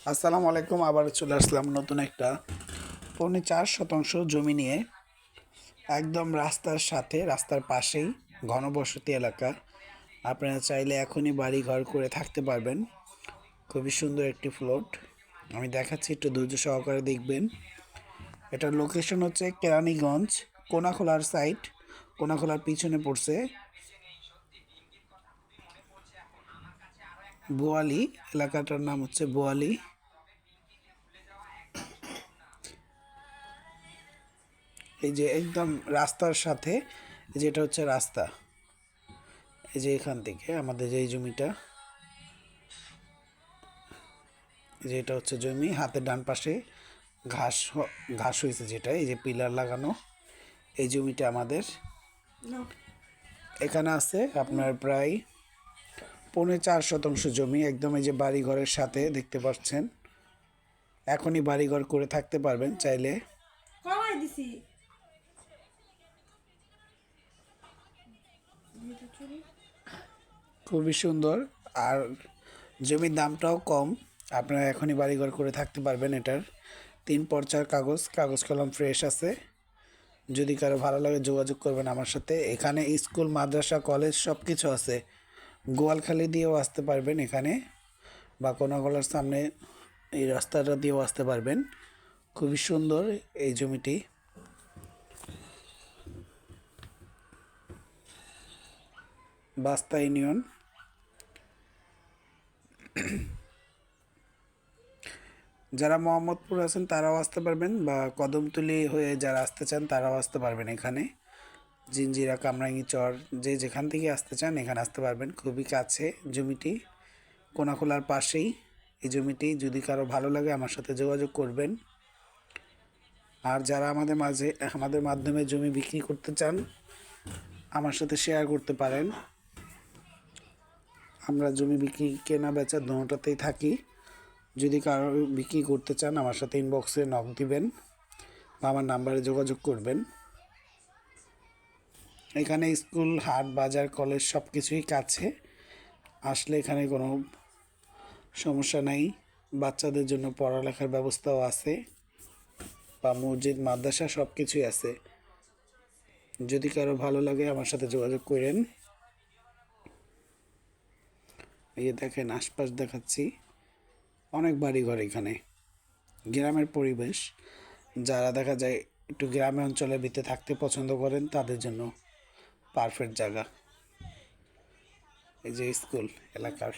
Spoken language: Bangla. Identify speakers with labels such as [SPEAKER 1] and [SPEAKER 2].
[SPEAKER 1] আসসালামু আলাইকুম। আবার চলে আসলাম নতুন একটা 4.5 শতাংশ জমি নিয়ে। একদম রাস্তার সাথে, রাস্তার পাশেই ঘনবসতি এলাকা। আপনারা চাইলে এখনই বাড়ি ঘর করে থাকতে পারবেন। খুবই সুন্দর একটি প্লট। আমি দেখাচ্ছি, একটু ধৈর্য সহকারে দেখবেন। এটার লোকেশন হচ্ছে কেরানীগঞ্জ, কোনাখোলার সাইড। কোনাখোলার পিছনে পড়ছে বোয়ালি। এলাকাটার নাম হচ্ছে বোয়ালি। এই যে একদম রাস্তার সাথে, যেটা হচ্ছে রাস্তা। এই যে এখান থেকে আমাদের যে জমিটা, যেটা হচ্ছে জমি, হাতের ডান পাশে ঘাস ঘাস হয়েছে, যেটা এই যে পিলার লাগানো, এই জমিটা আমাদের। এখানে আছে আপনার প্রায় 4.5 শতাংশ জমি, একদম এই যে বাড়ি ঘরের সাথে দেখতে পাচ্ছেন। এখনই বাড়িঘর করে থাকতে পারবেন চাইলে। খুবই সুন্দর, আর জমির দামটাও কম। আপনারা এখনই বাড়িঘর করে থাকতে পারবেন। এটার 3 পর্চার কাগজ, কাগজ কলম ফ্রেশ আছে। যদি কারো ভালো লাগে যোগাযোগ করবেন আমার সাথে। এখানে স্কুল, মাদ্রাসা, কলেজ সব কিছু আছে। গোয়ালখালি দিয়েও আসতে পারবেন এখানে, বা কোনাগোলার সামনে এই রাস্তাটা দিয়েও আসতে পারবেন। খুবই সুন্দর এই জমিটি। বাস্তা ইউনিয়ন। যারা মোহাম্মদপুর আছেন তারাও আসতে পারবেন, বা কদমতলি হয়ে যারা আসতে চান তারাও আসতে পারবেন এখানে। জিঞ্জিরা, কামরাঙ্গীচর, যে যেখান থেকে আসতে চান এখানে আসতে পারবেন। খুবই কাছে জমিটি, কোনাখোলার পাশেই এই জমিটি। যদি কারো ভালো লাগে আমার সাথে যোগাযোগ করবেন। আর যারা আমাদের মাধ্যমে জমি বিক্রি করতে চান আমার সাথে শেয়ার করতে পারেন। আমরা জমি বিক্রি, কেনা বেচা দুটোতেই থাকি। যদি কারো বিক্রি করতে চান আমার সাথে ইনবক্সে নক দিবেন বা আমার নাম্বারে যোগাযোগ করবেন। এখানে স্কুল, হাট, বাজার, কলেজ সব কিছুই কাছে। আসলে এখানে কোনো সমস্যা নাই। বাচ্চাদের জন্য পড়ালেখার ব্যবস্থাও আছে, বা মসজিদ, মাদ্রাসা সব কিছুই আছে। যদি কারো ভালো লাগে আমার সাথে যোগাযোগ করেন। এই যে দেখেন, আশপাশ দেখাচ্ছি, অনেক বাড়িঘর এখানে। গ্রামের পরিবেশ, যারা দেখা যায় একটু গ্রামে অঞ্চলের ভিতরে থাকতে পছন্দ করেন তাদের জন্য পারফেক্ট জায়গা। এই যে স্কুল এলাকার।